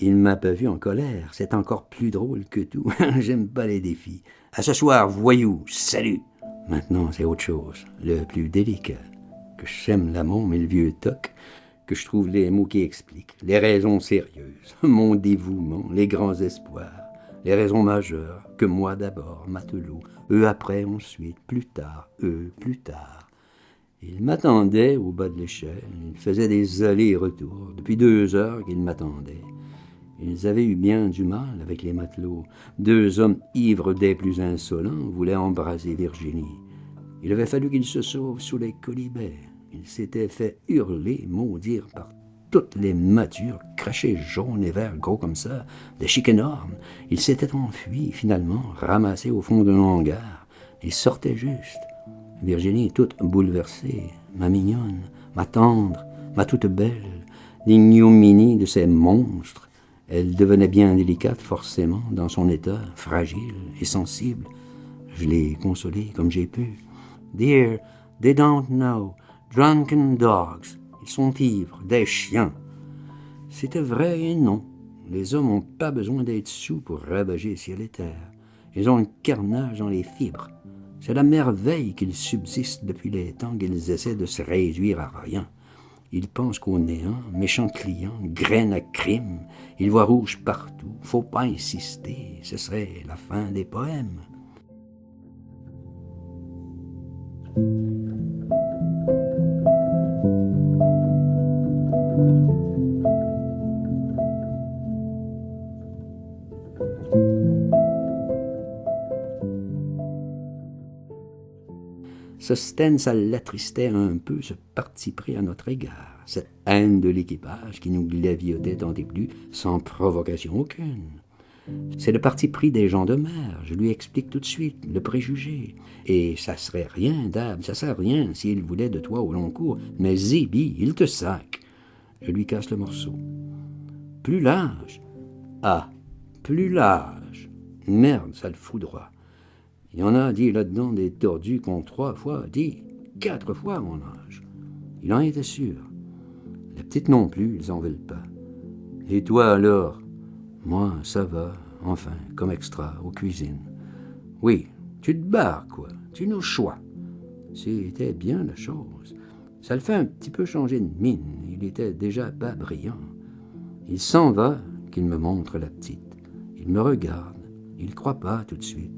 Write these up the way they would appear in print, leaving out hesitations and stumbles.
Il m'a pas vu en colère, c'est encore plus drôle que tout. J'aime pas les défis. À ce soir, voyou, salut. Maintenant, c'est autre chose, le plus délicat. Que j'aime l'amour, mais le vieux toc, que je trouve les mots qui expliquent, les raisons sérieuses, mon dévouement, les grands espoirs, les raisons majeures, que moi d'abord, matelot, eux après, ensuite, plus tard, eux plus tard. Il m'attendait au bas de l'échelle, il faisait des allers et retours, depuis 2 heures qu'il m'attendait. Ils avaient eu bien du mal avec les matelots. 2 hommes ivres des plus insolents voulaient embraser Virginie. Il avait fallu qu'il se sauve sous les colibets. Il s'était fait hurler, maudire par toutes les matures, crachés jaunes et verts gros comme ça, des chics énormes. Il s'était enfui, finalement, ramassé au fond d'un hangar. Il sortait juste. Virginie, toute bouleversée, ma mignonne, ma tendre, ma toute belle, l'ignominie de ces monstres. Elle devenait bien délicate, forcément, dans son état, fragile et sensible. Je l'ai consolée comme j'ai pu. « Dear, they don't know. Drunken dogs. Ils sont ivres, des chiens. » C'était vrai et non. Les hommes n'ont pas besoin d'être sous pour ravager ciel et terre. Ils ont un carnage dans les fibres. C'est la merveille qu'ils subsistent depuis les temps qu'ils essaient de se réduire à rien. Ils pensent qu'au néant, méchants clients, graines à crime, ils voient rouge partout. Faut pas insister, ce serait la fin des poèmes. Sostène, ça l'attristait un peu, ce parti pris à notre égard, cette haine de l'équipage qui nous glaviotait tant et plus, sans provocation aucune. C'est le parti pris des gens de mer, je lui explique tout de suite, le préjugé. Et ça serait rien, Dab, ça sert à rien s'il voulait de toi au long cours, mais Zébi, il te sac. Je lui casse le morceau. Plus large. Ah, plus large. Merde, ça le foudroie. Il y en a, dit là-dedans, des tordus qui ont 3 fois, dit 4 fois mon âge. Il en était sûr. Les petites non plus, ils en veulent pas. Et toi alors? Moi, ça va, enfin, comme extra, aux cuisines. Oui, tu te barres, quoi, tu nous choix. C'était bien la chose. Ça le fait un petit peu changer de mine, il était déjà pas brillant. Il s'en va, qu'il me montre la petite. Il me regarde, il croit pas tout de suite.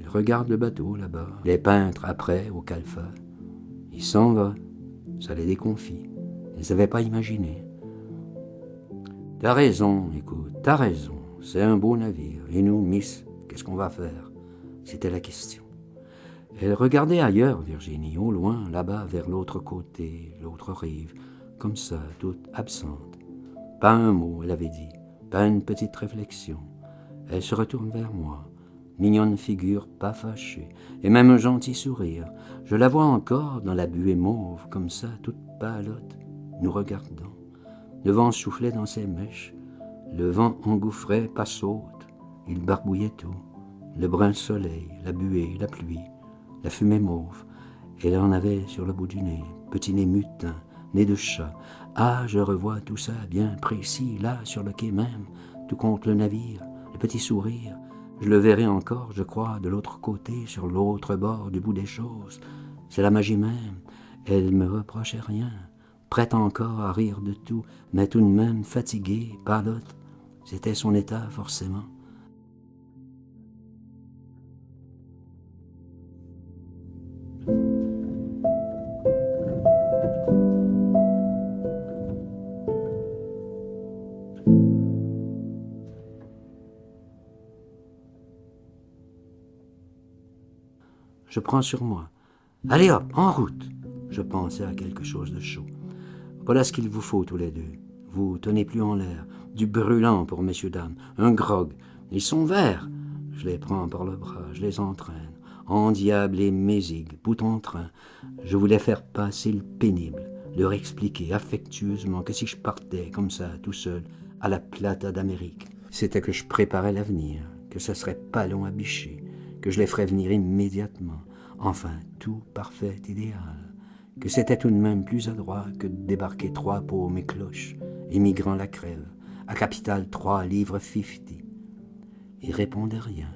Il regarde le bateau là-bas, les peintres après au calfa. Il s'en va, ça les déconfit. Ils n'avaient pas imaginé. T'as raison, écoute, t'as raison. C'est un beau navire. Et nous, Miss, qu'est-ce qu'on va faire? C'était la question. Elle regardait ailleurs, Virginie, au loin, là-bas, vers l'autre côté, l'autre rive, comme ça, toute absente. Pas un mot, elle avait dit, pas une petite réflexion. Elle se retourne vers moi. Mignonne figure, pas fâchée, et même un gentil sourire. Je la vois encore dans la buée mauve, comme ça, toute pâlotte, nous regardant. Le vent soufflait dans ses mèches, le vent engouffrait pas saute, il barbouillait tout. Le brun soleil, la buée, la pluie, la fumée mauve. Elle en avait sur le bout du nez, petit nez mutin, nez de chat. Ah, je revois tout ça bien précis, là, sur le quai même, tout contre le navire, le petit sourire. Je le verrai encore, je crois, de l'autre côté, sur l'autre bord du bout des choses. C'est la magie même. Elle me reprochait rien, prête encore à rire de tout, mais tout de même fatiguée, pâlotte. C'était son état, forcément. Je prends sur moi. Allez hop, en route. Je pensais à quelque chose de chaud. Voilà ce qu'il vous faut tous les deux. Vous tenez plus en l'air. Du brûlant pour messieurs, dames. Un grog. Ils sont verts. Je les prends par le bras, je les entraîne. Endiablés mésigues, bout en train. Je voulais faire passer le pénible, leur expliquer affectueusement que si je partais comme ça, tout seul, à la Plata d'Amérique, c'était que je préparais l'avenir, que ça serait pas long à bûcher, que je les ferais venir immédiatement. Enfin, tout parfait idéal. Que c'était tout de même plus adroit que de débarquer 3 paumes et cloches, émigrant la crève, à capital 3, livre 50. Il répondait rien.